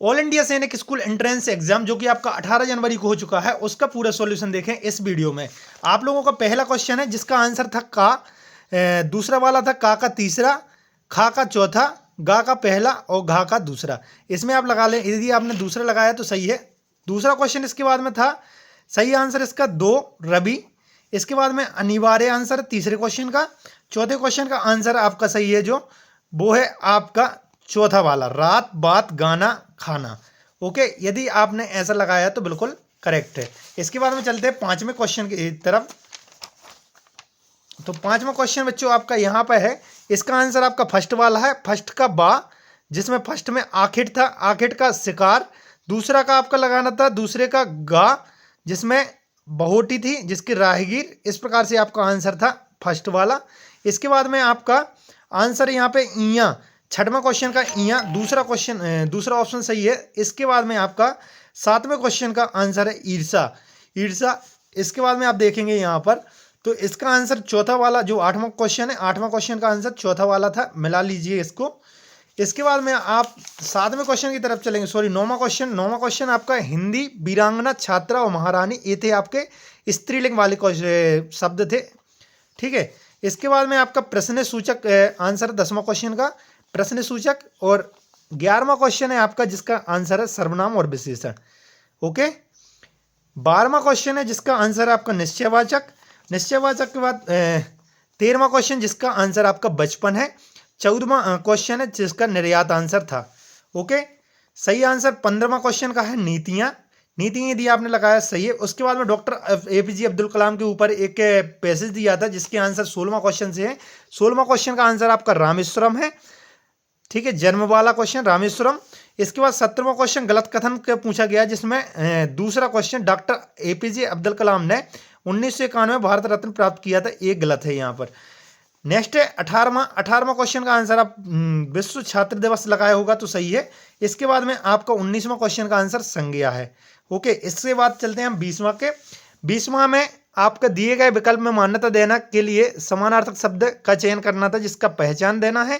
All India सैनिक school entrance exam जो कि आपका 18 जनवरी को हो चुका है, उसका पूरा सॉल्यूशन देखें इस वीडियो में। आप लोगों का पहला क्वेश्चन है जिसका आंसर था का, दूसरा वाला था का तीसरा, खा का चौथा, गा का पहला और घा का दूसरा। इसमें आप लगा लें, यदि आपने दूसरा लगाया तो सही है। दूसरा क्वेश्चन इसके बाद में था, सही आंसर इसका 2 रवि। इसके बाद में अनिवार्य आंसर तीसरे क्वेश्चन का। चौथे क्वेश्चन का आंसर आपका सही है जो वो है आपका चौथा वाला, रात बात गाना खाना। ओके, यदि आपने ऐसा लगाया तो बिल्कुल करेक्ट है। इसके बाद में चलते हैं पांचवें क्वेश्चन की तरफ। तो पांचवा क्वेश्चन बच्चों आपका यहाँ पर है, इसका आंसर आपका फर्स्ट वाला है, फर्स्ट का बा, जिसमें फर्स्ट में आखिर था, आखिर का शिकार। दूसरा का आपका लगाना था, दूसरे का गा, जिसमें बहुटी थी, जिसकी राहगीर। इस प्रकार से आपका आंसर था फर्स्ट वाला। इसके बाद में आपका आंसर यहाँ पे इया, छठवां क्वेश्चन का इया, दूसरा ऑप्शन सही है। इसके बाद में आपका सातवें क्वेश्चन का आंसर है ईर्षा, ईर्षा। इसके बाद में आप देखेंगे यहाँ पर, तो इसका आंसर चौथा वाला जो आठवां क्वेश्चन है, आठवां क्वेश्चन का आंसर चौथा वाला था, मिला लीजिए इसको। इसके बाद में आप सातवें क्वेश्चन की तरफ चलेंगे, सॉरी नौवां क्वेश्चन आपका हिंदी वीरांगना छात्रा और महारानी, ये थे आपके स्त्रीलिंग वाले शब्द थे, ठीक है। इसके बाद में आपका प्रश्न सूचक आंसर 10वां क्वेश्चन का प्रश्न सूचक, और 11वां क्वेश्चन है आपका जिसका आंसर है सर्वनाम और विशेषण। ओके, 12वां क्वेश्चन है जिसका आंसर है आपका निश्चयवाचक। निश्चयवाचक के बाद 13वां क्वेश्चन जिसका आंसर आपका बचपन है। 14वां क्वेश्चन है जिसका निर्यात आंसर था। ओके, सही आंसर 15वां क्वेश्चन का है नीतियां, नीतियां यदि आपने लगाया सही है। उसके बाद में डॉक्टर APJ अब्दुल कलाम के ऊपर एक पैसेज दिया था जिसके आंसर 16वां क्वेश्चन से है। 16वां क्वेश्चन का आंसर आपका रामेश्वरम है, ठीक है, जन्म वाला क्वेश्चन रामेश्वरम। इसके बाद 17वां क्वेश्चन गलत कथन का पूछा गया, जिसमें दूसरा question doctor APJ Abdul Kalam ने 1991 भारत रत्न प्राप्त किया था, ये गलत है यहाँ पर। नेक्स्ट है 18वां क्वेश्चन का आंसर आप विश्व छात्र दिवस लगाया होगा तो सही है। इसके बाद में आपका 19वां क्वेश्चन का आंसर संज्ञा है। ओके, इसके बाद चलते हैं हम 20वां के। 20वां में आपका दिए गए विकल्प में मान्यता देना के लिए समानार्थक शब्द का चयन करना था जिसका पहचान देना है।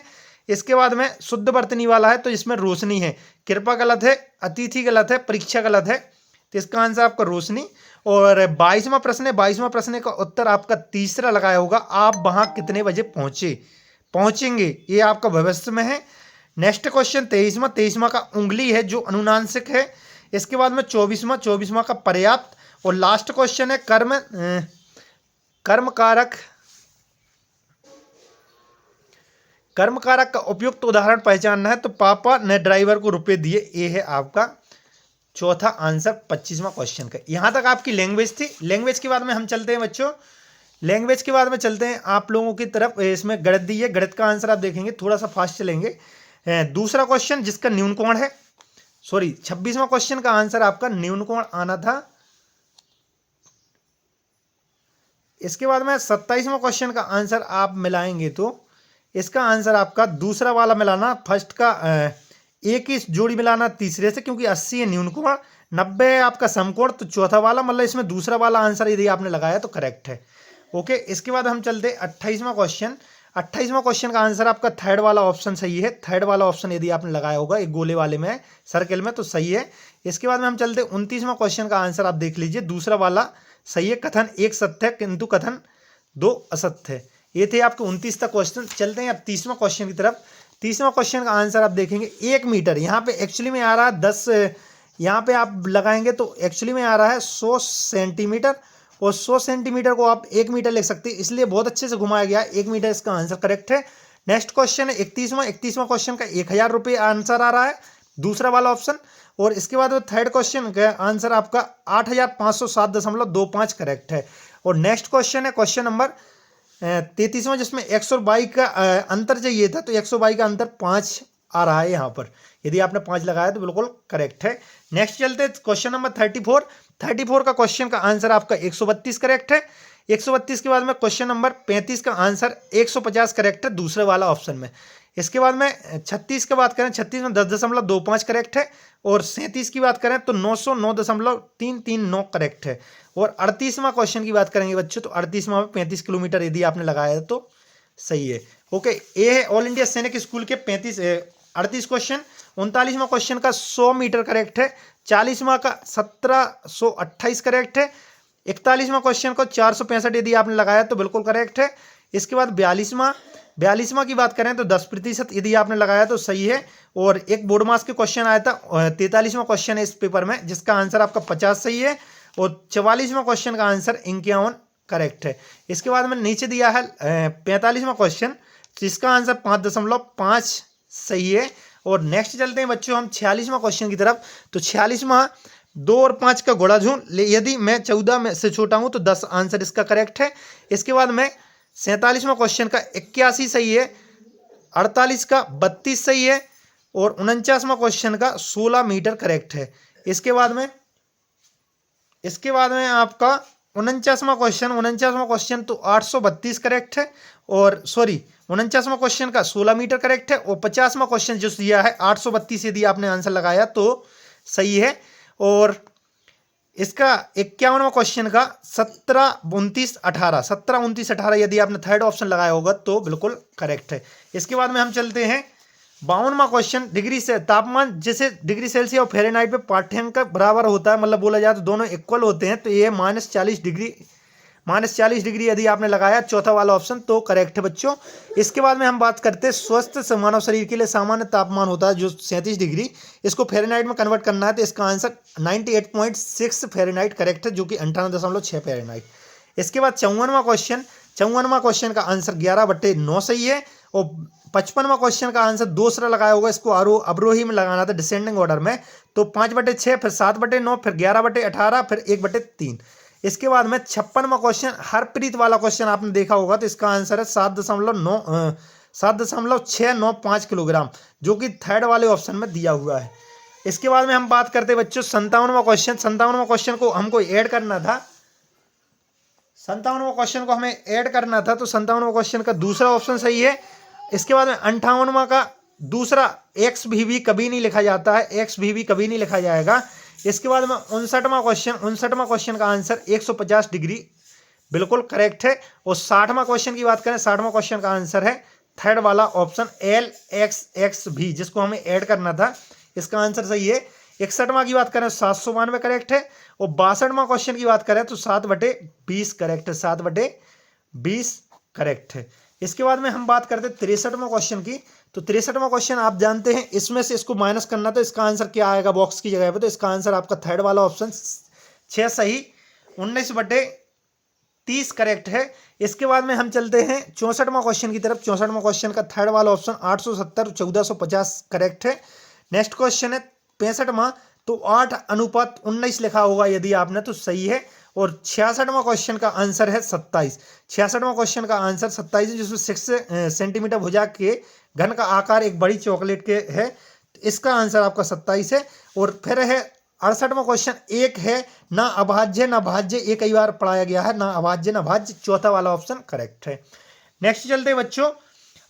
इसके बाद में शुद्ध वर्तनी वाला है तो इसमें रोशनी है, कृपा गलत है, अतिथि गलत है, परीक्षा गलत है, तो इसका आंसर आपका रोशनी। और 22वां प्रश्न है, 22वां प्रश्न का उत्तर आपका तीसरा लगाया होगा, आप वहां कितने बजे पहुंचेंगे, ये आपका भविष्य में है। नेक्स्ट क्वेश्चन 23वां का उंगली है जो अनुनासिक है। इसके बाद में 24वां का पर्याप्त। और लास्ट क्वेश्चन है कर्म कारक का उपयुक्त उदाहरण पहचानना है, तो पापा ने ड्राइवर को रुपए दिए, ये है आपका चौथा आंसर 25वां क्वेश्चन का। यहां तक आपकी लैंग्वेज थी। लैंग्वेज के बाद में हम चलते हैं बच्चों, लैंग्वेज के बाद में चलते हैं आप लोगों की तरफ। इसमें गणित दी है, गणित का आंसर आप देखेंगे, थोड़ा सा फास्ट चलेंगे। दूसरा क्वेश्चन जिसका न्यून कोण है, सॉरी 26वां क्वेश्चन का आंसर आपका न्यून कोण आना था। इसके बाद में 27वां क्वेश्चन का आंसर आप मिलाएंगे तो इसका आंसर आपका दूसरा वाला मिलाना, फर्स्ट का एक ही जोड़ी मिलाना तीसरे से, क्योंकि 80 है न्यून कोण, 90 है आपका समकोण, तो चौथा वाला, मतलब इसमें दूसरा वाला आंसर यदि आपने लगाया तो करेक्ट है। ओके, इसके बाद हम चलते 28वां क्वेश्चन। 28वां क्वेश्चन का आंसर आपका थर्ड वाला ऑप्शन सही है। थर्ड वाला ऑप्शन यदि आपने लगाया होगा एक गोले वाले में, सर्कल में, तो सही है। इसके बाद में हम चलते 29वां क्वेश्चन का आंसर आप देख लीजिए, दूसरा वाला सही है। कथन एक सत्य है किंतु कथन 2 असत्य है। ये थे आपके 29 तक क्वेश्चन। चलते हैं अब 30वां क्वेश्चन की तरफ। 30वां क्वेश्चन का आंसर आप देखेंगे 1 मीटर, यहाँ पे एक्चुअली में आ रहा है 10, यहाँ पे आप लगाएंगे तो एक्चुअली में आ रहा है 100 सेंटीमीटर, और 100 सेंटीमीटर को आप 1 मीटर लिख सकते हैं, इसलिए बहुत अच्छे से घुमाया गया है, 1 मीटर इसका आंसर करेक्ट है। नेक्स्ट क्वेश्चन है 31वां क्वेश्चन का 1000 रुपये आंसर आ रहा है, दूसरा वाला ऑप्शन। और इसके बाद थर्ड क्वेश्चन का आंसर आपका 8507.25 करेक्ट है। और नेक्स्ट क्वेश्चन है क्वेश्चन नंबर 33वां, जिसमें 122 का अंतर चाहिए था, तो 122 का अंतर 5 आ रहा है यहाँ पर, यदि आपने 5 लगाया तो बिल्कुल करेक्ट है। नेक्स्ट चलते हैं क्वेश्चन नंबर 34 का क्वेश्चन का आंसर आपका 132 करेक्ट है। 132 के बाद में क्वेश्चन नंबर 35 का आंसर 150 करेक्ट है, दूसरे वाला ऑप्शन में। इसके बाद में 36 की बात करें, 36 में 10.25 करेक्ट है। और 37 की बात करें तो 909.339 करेक्ट है। और 38वां क्वेश्चन की बात करेंगे बच्चों, तो 38वां में 35 किलोमीटर यदि आपने लगाया है तो सही है। ओके, ये है ऑल इंडिया सैनिक स्कूल के 35 38 क्वेश्चन। 39वां क्वेश्चन का 100 मीटर करेक्ट है। 40वां का 1728 करेक्ट है। 41वां क्वेश्चन को 465 यदि आपने लगाया तो बिल्कुल करेक्ट है। इसके बाद 42वां की बात करें तो 10% यदि आपने लगाया तो सही है। और एक बोर्ड मास के क्वेश्चन आया था 43वां क्वेश्चन है इस पेपर में, जिसका आंसर आपका 50 सही है। और 44वां क्वेश्चन का आंसर 51 करेक्ट है। इसके बाद मैंने नीचे दिया है 45वां क्वेश्चन, जिसका आंसर 5.5 सही है। और नेक्स्ट चलते हैं बच्चों हम 46वां क्वेश्चन की तरफ। तो 46वां 2 और 5 का घोड़ा झुंड, यदि मैं 14 में से छोटा हूं तो 10 आंसर इसका करेक्ट है। इसके बाद में 47वां क्वेश्चन का 81 सही है। 48 का 32 सही है। और 49वां क्वेश्चन का 16 मीटर करेक्ट है। इसके बाद में आपका 49वां क्वेश्चन तो 832 करेक्ट है। और सॉरी 49वां क्वेश्चन का 16 मीटर करेक्ट है। और 50वां क्वेश्चन जो दिया है 832 यदि आपने आंसर लगाया तो सही है। और इसका 51वां क्वेश्चन का 17 29 18 यदि आपने थर्ड ऑप्शन लगाया होगा तो बिल्कुल करेक्ट है। इसके बाद में हम चलते हैं 52वां क्वेश्चन। डिग्री से तापमान जैसे डिग्री सेल्सियस और फ़ारेनहाइट पे पाठ्यांक का बराबर होता है, मतलब बोला जाए तो दोनों इक्वल होते हैं, तो ये -40 डिग्री यदि आपने लगाया चौथा वाला ऑप्शन तो करेक्ट है बच्चों। इसके बाद में हम बात करते हैं स्वस्थ मानव शरीर के लिए सामान्य तापमान होता है जो 37 डिग्री, इसको फ़ारेनहाइट में कन्वर्ट करना है तो इसका आंसर 98.6 फ़ारेनहाइट करेक्ट है, जो कि 58.6 फ़ारेनहाइट। इसके बाद 54वां क्वेश्चन का आंसर 11/9 सही है। और 55वां क्वेश्चन का आंसर दूसरा लगाया होगा, इसको अवरोही में लगाना था डिसेंडिंग ऑर्डर में, तो 5/6 फिर 7/9 फिर 11/18 फिर 1/3। इसके बाद में 56वां क्वेश्चन हरप्रीत वाला क्वेश्चन आपने देखा होगा, तो इसका आंसर है 7.695 किलोग्राम, जो कि थर्ड वाले ऑप्शन में दिया हुआ है। इसके बाद में हम बात करते हैं बच्चों 57वां क्वेश्चन को हमको ऐड करना था। 57वां क्वेश्चन को हमें ऐड करना था, तो 57वां क्वेश्चन का दूसरा ऑप्शन सही है। इसके बाद में 58वां का दूसरा एक्स भी कभी नहीं लिखा जाता है, एक्स भी कभी नहीं लिखा जाएगा। इसके बाद में 59वां क्वेश्चन का आंसर 150 डिग्री बिल्कुल करेक्ट है। और 60वां क्वेश्चन की बात करें, 60वां क्वेश्चन का आंसर है थर्ड वाला ऑप्शन LXX भी, जिसको हमें ऐड करना था, इसका आंसर सही है। 61वां की बात करें 792 करेक्ट है। और 62वां क्वेश्चन की बात करें तो 7/20 करेक्ट है, 7/20 करेक्ट है। इसके बाद में हम बात करते हैं 63वां क्वेश्चन की। तो 63वां क्वेश्चन आप जानते हैं, इसमें से इसको माइनस करना, तो इसका आंसर क्या आएगा बॉक्स की जगह पे, तो इसका आंसर आपका थर्ड वाला ऑप्शन 6 सही, 19/30 करेक्ट है। इसके बाद में हम चलते हैं 64वां क्वेश्चन की तरफ। 64वां क्वेश्चन का थर्ड वाला ऑप्शन 870 1450 करेक्ट है। नेक्स्ट क्वेश्चन है 65वां, तो 8:19 लिखा होगा यदि आपने तो सही है। और 66वां क्वेश्चन का आंसर है 27। 66वां क्वेश्चन का आंसर 27 है, जिसमें 6 सेंटीमीटर भुजा के घन का आकार एक बड़ी चॉकलेट के है, इसका आंसर आपका 27 है। और फिर है 68वां क्वेश्चन, एक है ना अभाज्य ना भाज्य, ये कई बार पढ़ाया गया है, ना अभाज्य ना भाज्य, चौथा वाला ऑप्शन करेक्ट है। नेक्स्ट चलते हैं बच्चों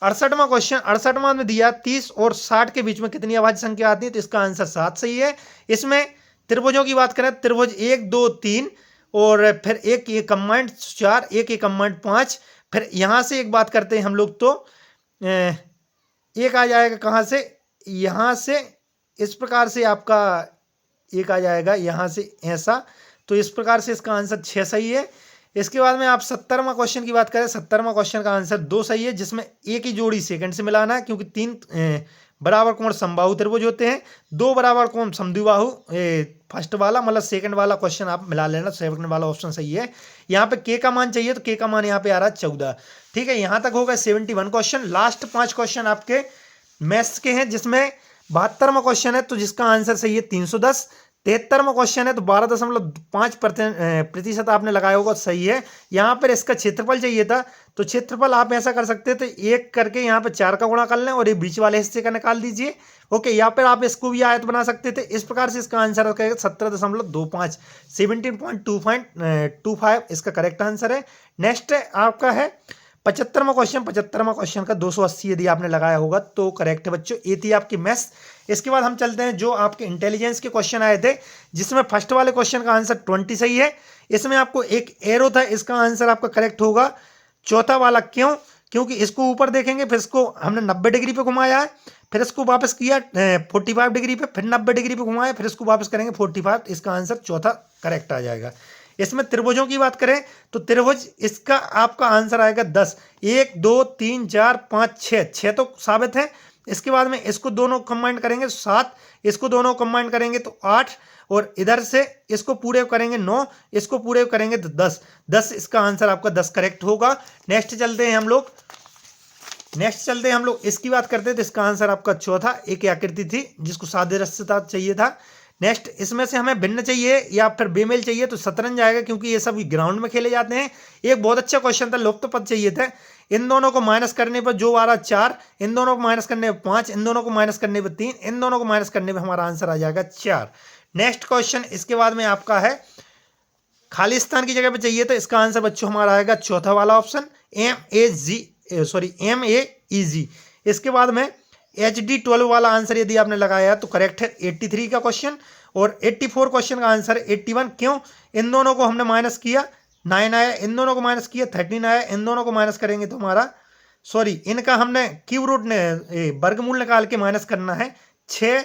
68वां क्वेश्चन। 68वां में दिया 30 और 60 के बीच में कितनी अभाज्य संख्या आती है, तो इसका आंसर 7 सही है। इसमें त्रिभुजों की बात करें, त्रिभुज 1 2 3 और फिर एक ये कंबाइंड 4, एक ये कंबाइंड 5। फिर यहाँ से एक बात करते हैं हम लोग, तो एक आ जाएगा कहाँ से, यहाँ से इस प्रकार से आपका एक आ जाएगा यहाँ से ऐसा, तो इस प्रकार से इसका आंसर 6 सही है। इसके बाद में आप 70वां क्वेश्चन की बात करें, 70वां क्वेश्चन का आंसर 2 सही है, जिसमें एक ही जोड़ी सेकंड से मिलाना है, क्योंकि 3 बराबर कोण समबाहु त्रिभुज होते हैं, 2 बराबर कोण समद्विबाहु, फर्स्ट वाला मतलब सेकंड वाला क्वेश्चन आप मिला लेना, सेकंड वाला ऑप्शन सही है। यहाँ पे के का मान चाहिए, तो के का मान यहाँ पे आ रहा है 14। ठीक है, यहाँ तक होगा 71 क्वेश्चन। लास्ट 5 क्वेश्चन आपके मैथ्स के हैं, जिसमें 72वां क्वेश्चन है, तो जिसका आंसर सही है 310। 73वां क्वेश्चन है, तो 12.5% आपने लगाया होगा, सही है। यहाँ पर इसका क्षेत्रफल चाहिए था, तो क्षेत्रफल आप ऐसा कर सकते थे, एक करके यहाँ पे 4 का गुणा कर लें और ये बीच वाले हिस्से का निकाल दीजिए। ओके, यहाँ पर आप इसको भी आयत बना सकते थे। इस प्रकार से इसका आंसर 17.25 17.25 इसका करेक्ट आंसर है। नेक्स्ट आपका है 75वां क्वेश्चन। 75वां क्वेश्चन का 280 यदि आपने लगाया होगा तो करेक्ट है बच्चों। ये थी आपकी मैथ्स। इसके बाद हम चलते हैं जो आपके इंटेलिजेंस के क्वेश्चन आए थे, जिसमें फर्स्ट वाले क्वेश्चन का आंसर 20 सही है। इसमें आपको एक एरो था, इसका आंसर आपका करेक्ट होगा चौथा वाला। क्यों? क्योंकि इसको ऊपर देखेंगे, फिर इसको हमने 90 डिग्री पे घुमाया है, फिर इसको वापस किया 45 डिग्री पे, फिर 90 डिग्री पे घुमाया, फिर इसको वापस करेंगे 45। इसका आंसर चौथा करेक्ट आ जाएगा। इसमें त्रिभुजों की बात करें तो त्रिभुज इसका आपका आंसर आएगा 10। 1 2 3 4 5 6, 6 तो साबित है। इसके बाद में इसको दोनों कंबाइन करेंगे 7, इसको दोनों कंबाइन करेंगे तो 8, और इधर से इसको पूरे करेंगे 9, इसको पूरे करेंगे तो 10। 10 इसका आंसर आपका 10 करेक्ट होगा। नेक्स्ट चलते हैं हम लोग इसकी बात करते हैं तो इसका आंसर आपका चौथा एक आकृति थी जिसको सादृश्यता चाहिए था। नेक्स्ट इसमें से हमें भिन्न चाहिए या फिर बेमेल चाहिए तो शतरंज आएगा, क्योंकि ये सब ग्राउंड में खेले जाते हैं। एक बहुत अच्छा क्वेश्चन था, लुप्त पद चाहिए था। इन दोनों को माइनस करने पर जो आ रहा 4, इन दोनों को माइनस करने पर 5, इन दोनों को माइनस करने पर 3, इन दोनों को माइनस करने पर हमारा आंसर आ जाएगा 4। नेक्स्ट क्वेश्चन इसके बाद में आपका है खाली स्थान की जगह पे चाहिए तो इसका आंसर बच्चों हमारा आएगा चौथा वाला ऑप्शन MAEG। इसके बाद में HD12 वाला आंसर यदि आपने लगाया तो करेक्ट है 83 का क्वेश्चन, और 84 क्वेश्चन का आंसर 81। क्यों? इन दोनों को हमने माइनस किया 9 आया, इन दोनों को माइनस किया 13 आया, इन दोनों को माइनस करेंगे तो हमारा इनका हमने क्यूब रूट ने वर्गमूल निकाल के माइनस करना है 6,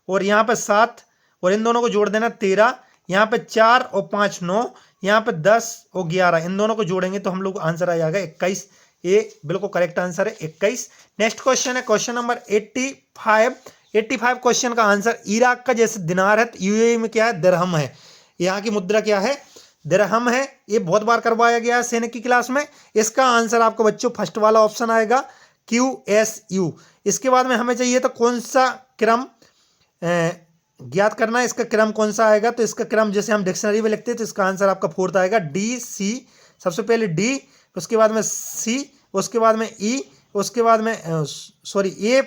और यहाँ पे 7, और इन दोनों को जोड़ देना 13, यहाँ पे 4 और 5 9, यहाँ पे 10 और 11, इन दोनों को जोड़ेंगे तो हम लोग आंसर आ जाएगा 21। ये बिल्कुल करेक्ट आंसर है 21। नेक्स्ट क्वेश्चन है क्वेश्चन नंबर 85 क्वेश्चन का आंसर इराक का जैसे दिनार है तो यूएई में क्या है? दिरहम है। यहाँ की मुद्रा क्या है? दिरहम है। ये बहुत बार करवाया गया है सैनिक की क्लास में। इसका आंसर आपको बच्चों फर्स्ट वाला ऑप्शन आएगा QSU। इसके बाद में हमें चाहिए तो कौन सा क्रम ज्ञात करना है, इसका क्रम कौन सा आएगा? तो इसका क्रम जैसे हम डिक्शनरी में लिखते हैं तो इसका आंसर आपका फोर्थ आएगा DC। सबसे पहले D, उसके बाद में C, उसके बाद में E, उसके बाद में A,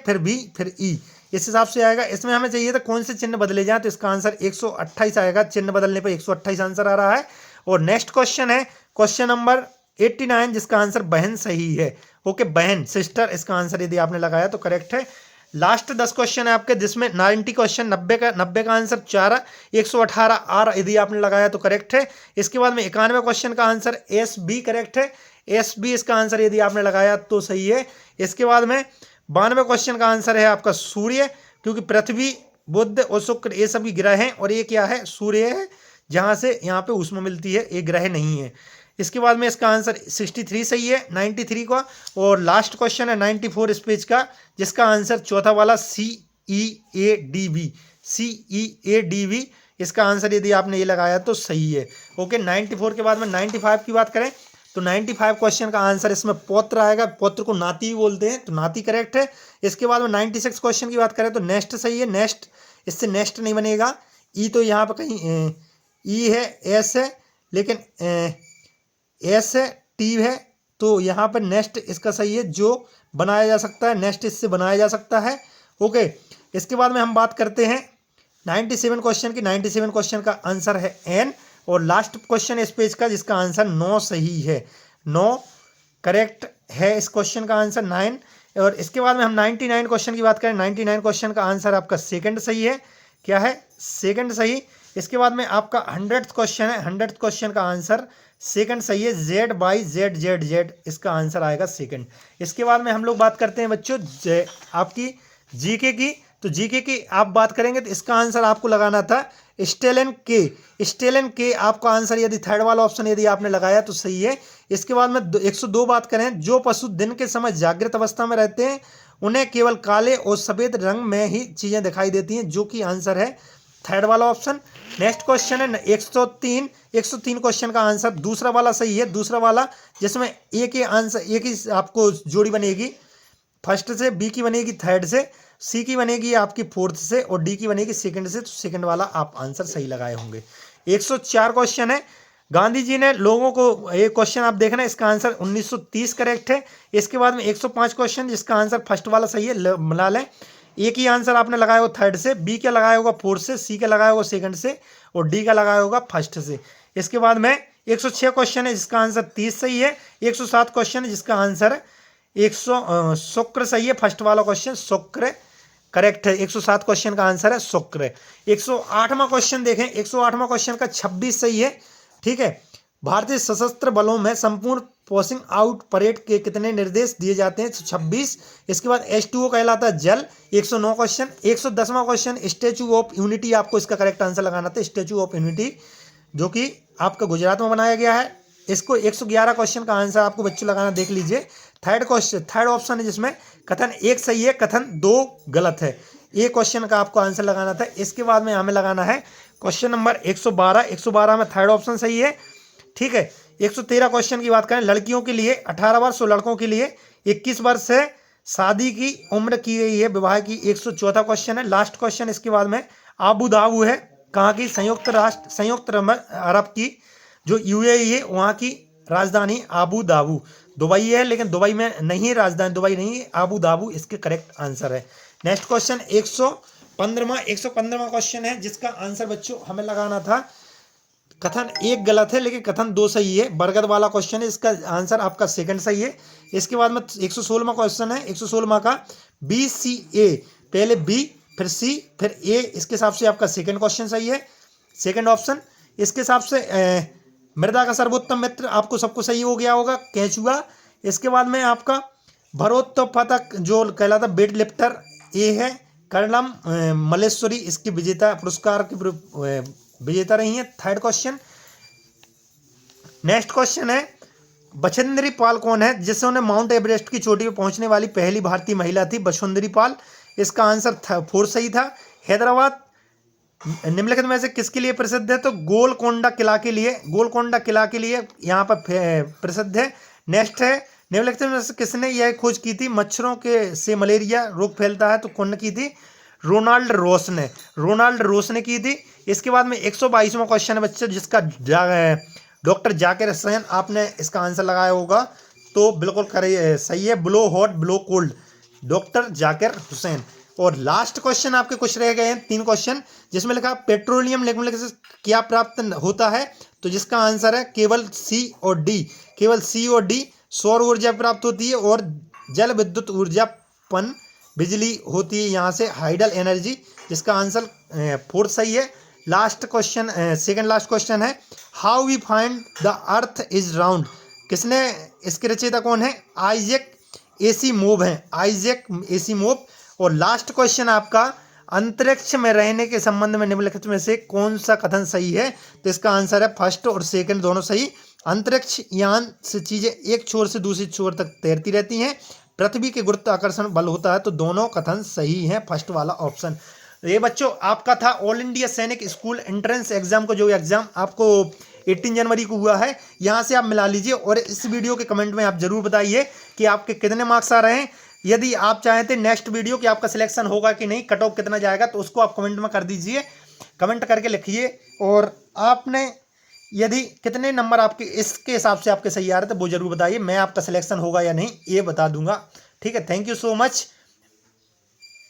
फिर B, फिर E, इस हिसाब से आएगा। इसमें हमें चाहिए तो कौन से चिन्ह बदले जाए तो इसका आंसर 128 आएगा। चिन्ह बदलने पर 128 आंसर आ रहा है। और नेक्स्ट क्वेश्चन है क्वेश्चन नंबर 89 जिसका आंसर बहन सही है। ओके, बहन सिस्टर इसका आंसर यदि आपने लगाया तो करेक्ट है। लास्ट 10 क्वेश्चन है आपके जिसमें 90 क्वेश्चन 90 का आंसर 4, 118 R यदि आपने लगाया तो करेक्ट है। इसके बाद में 91 क्वेश्चन का आंसर SB करेक्ट है। SB इसका आंसर यदि आपने लगाया तो सही है। इसके बाद में 92 क्वेश्चन का आंसर है आपका सूर्य, क्योंकि पृथ्वी बुध और शुक्र ये सभी ग्रह हैं और ये क्या है? सूर्य है, जहाँ से यहाँ पे ऊष्मा मिलती है, ये ग्रह नहीं है। इसके बाद में इसका आंसर 63 सही है 93 का। और लास्ट क्वेश्चन है 94 इस पेज का जिसका आंसर चौथा वाला CEADV। इसका आंसर यदि आपने ये लगाया तो सही है। ओके, 94 के बाद में 95 की बात करें तो 95 क्वेश्चन का आंसर इसमें पौत्र आएगा। पौत्र को नाती भी बोलते हैं तो नाती करेक्ट है। इसके बाद में 96 क्वेश्चन की बात करें तो नेक्स्ट सही है। नेक्स्ट, इससे नेक्स्ट नहीं बनेगा। ई तो यहाँ पर कहीं ई है, एस है, लेकिन एस है, टी है, तो यहाँ पर नेक्स्ट इसका सही है जो बनाया जा सकता है। नेक्स्ट इससे बनाया जा सकता है। ओके, इसके बाद में हम बात करते हैं 97 क्वेश्चन की। 97 क्वेश्चन का आंसर है एन। और लास्ट क्वेश्चन इस पेज का जिसका आंसर 9 सही है। 9 करेक्ट है इस क्वेश्चन का आंसर 9। और इसके बाद में हम 99 क्वेश्चन की बात करें। 99 क्वेश्चन का आंसर आपका सेकंड सही है। क्या है? सेकंड सही। इसके बाद में आपका 100th क्वेश्चन है। 100th क्वेश्चन का आंसर सेकंड सही है। Z इसका आंसर आएगा सेकंड। इसके बाद में हम लोग बात करते हैं बच्चों आपकी जीके की। तो जीके की आप बात करेंगे तो इसका आंसर आपको लगाना था स्टेलिन के आपका आंसर यदि थर्ड वाला ऑप्शन यदि आपने लगाया तो सही है। इसके बाद में 102 बात करें, जो पशु दिन के समय जागृत अवस्था में रहते हैं उन्हें केवल काले और सफ़ेद रंग में ही चीज़ें दिखाई देती हैं, जो कि आंसर है थर्ड वाला ऑप्शन। नेक्स्ट क्वेश्चन है 103 क्वेश्चन का आंसर दूसरा वाला सही है। दूसरा वाला जिसमें एक ही आपको जोड़ी बनेगी फर्स्ट से, बी की बनेगी थर्ड से, सी की बनेगी आपकी फोर्थ से और डी की बनेगी सेकंड से। तो सेकंड वाला आप आंसर सही लगाए होंगे। 104 क्वेश्चन है। गांधी जी ने लोगों को, ये क्वेश्चन आप देखना इसका आंसर 1930 करेक्ट है। इसके बाद में 105 क्वेश्चन जिसका आंसर फर्स्ट वाला सही है। मिला लें, एक ही आंसर आपने लगाया होगा थर्ड से, बी का लगाया होगा फोर्थ से, सी का लगाया होगा सेकंड से और डी का लगाया होगा फर्स्ट से। इसके बाद में 106 क्वेश्चन है जिसका आंसर 30 सही है। 107 क्वेश्चन है जिसका आंसर शुक्र सही है। फर्स्ट वाला क्वेश्चन शुक्र करेक्ट है। 107 क्वेश्चन का आंसर है शुक्र। 108वां क्वेश्चन देखें। 108वां क्वेश्चन का 26 सही है। ठीक है, भारतीय सशस्त्र बलों में संपूर्ण पासिंग आउट परेड के कितने निर्देश दिए जाते हैं? 26। इसके बाद H2O कहलाता है जल, 109 क्वेश्चन। 110वां क्वेश्चन स्टैचू ऑफ यूनिटी, आपको इसका करेक्ट आंसर लगाना था स्टैचू ऑफ यूनिटी, जो कि आपका गुजरात में बनाया गया है। इसको 111 क्वेश्चन का आंसर आपको बच्चों लगाना, देख लीजिए। थर्ड क्वेश्चन, थर्ड ऑप्शन है जिसमें कथन 1 सही है, कथन 2 गलत है। ये क्वेश्चन का आपको आंसर लगाना था। इसके बाद में हमें लगाना है क्वेश्चन नंबर 112। 112 में थर्ड ऑप्शन सही है, ठीक है। 113 क्वेश्चन की बात करें, लड़कियों के लिए 18 वर्ष और लड़कों के लिए 21 वर्ष है शादी की उम्र की गई है विवाह की। 114 क्वेश्चन है, लास्ट क्वेश्चन इसके बाद में आबू धाबू है, कहाँ की? संयुक्त अरब की जो UAE है वहाँ की राजधानी आबू धाबू। दुबई है, लेकिन दुबई में नहीं है राजधानी, दुबई नहीं है, आबू धाबू इसके करेक्ट आंसर है। नेक्स्ट क्वेश्चन 115वां क्वेश्चन है, जिसका आंसर बच्चों हमें लगाना था कथन 1 गलत है, लेकिन कथन 2 सही है। बरगद वाला क्वेश्चन है, इसका आंसर आपका सेकंड सही है। इसके बाद में 116वां क्वेश्चन है, 116वां का BCA, पहले B फिर C फिर A, इसके हिसाब से आपका सेकंड क्वेश्चन सही है, सेकंड ऑप्शन। इसके हिसाब से मृदा का सर्वोत्तम मित्र आपको सबको सही हो गया होगा, केंचुआ। इसके बाद में आपका भारोत्तोलक जो कहलाता वेट लिफ्टर, ए है। कर्णम मल्लेश्वरी इसकी विजेता, पुरस्कार की विजेता रही है। थर्ड क्वेश्चन, नेक्स्ट क्वेश्चन है बछेंद्री पाल कौन है जिसने माउंट एवरेस्ट की चोटी पर पहुंचने वाली पहली भारतीय महिला थी? बछेंद्री पाल, इसका आंसर 4 सही था। हैदराबाद निम्नलिखित में से किसके लिए प्रसिद्ध है? तो गोलकोंडा किला के लिए, गोलकोंडा किला के लिए यहाँ पर प्रसिद्ध है। नेक्स्ट है निम्नलिखित में से किसने यह खोज की थी मच्छरों के से मलेरिया रोग फैलता है? तो कौन की थी? रोनाल्ड रोस ने, रोनाल्ड रोस ने की थी। इसके बाद में 122वां क्वेश्चन है बच्चे, जिसका डॉक्टर जाकिर हुसैन, आपने इसका आंसर लगाया होगा तो बिल्कुल सही है, blow hot blow cold, doctor Zakir Hussain. और लास्ट क्वेश्चन आपके कुछ रह गए हैं 3 क्वेश्चन, जिसमें लिखा पेट्रोलियम निम्नलिखित से क्या प्राप्त होता है? तो जिसका आंसर है केवल C और D, केवल C और D। सौर ऊर्जा प्राप्त होती है और जल विद्युत ऊर्जापन बिजली होती है यहाँ से, हाइडल एनर्जी, जिसका आंसर 4 सही है। Last question, second last question है how we find the earth is round, किसने, इसके रचयिता कौन है? आइजैक एसिमोव है, आइजैक एसिमोव। और लास्ट क्वेश्चन आपका अंतरिक्ष में रहने के संबंध में निम्नलिखित में से कौन सा कथन सही है? तो इसका आंसर है फर्स्ट और सेकंड दोनों सही। अंतरिक्ष यान से चीजें एक छोर से दूसरी छोर तक तैरती रहती हैं, पृथ्वी के गुरुत्वाकर्षण बल होता है, तो दोनों कथन सही हैं, फर्स्ट वाला ऑप्शन। ये बच्चों आपका था ऑल इंडिया सैनिक स्कूल एंट्रेंस एग्जाम को, जो एग्जाम आपको 18 जनवरी को हुआ है, यहाँ से आप मिला लीजिए। और इस वीडियो के कमेंट में आप जरूर बताइए कि आपके कितने मार्क्स आ रहे हैं। यदि आप चाहते नेक्स्ट वीडियो कि आपका सिलेक्शन होगा कि नहीं, कट ऑफ कितना जाएगा, तो उसको आप कमेंट में कर दीजिए, कमेंट करके लिखिए। और आपने यदि कितने नंबर आपके इसके हिसाब से आपके सही आ रहे थे वो जरूर बताइए, मैं आपका सिलेक्शन होगा या नहीं ये बता दूंगा। ठीक है, थैंक यू सो मच।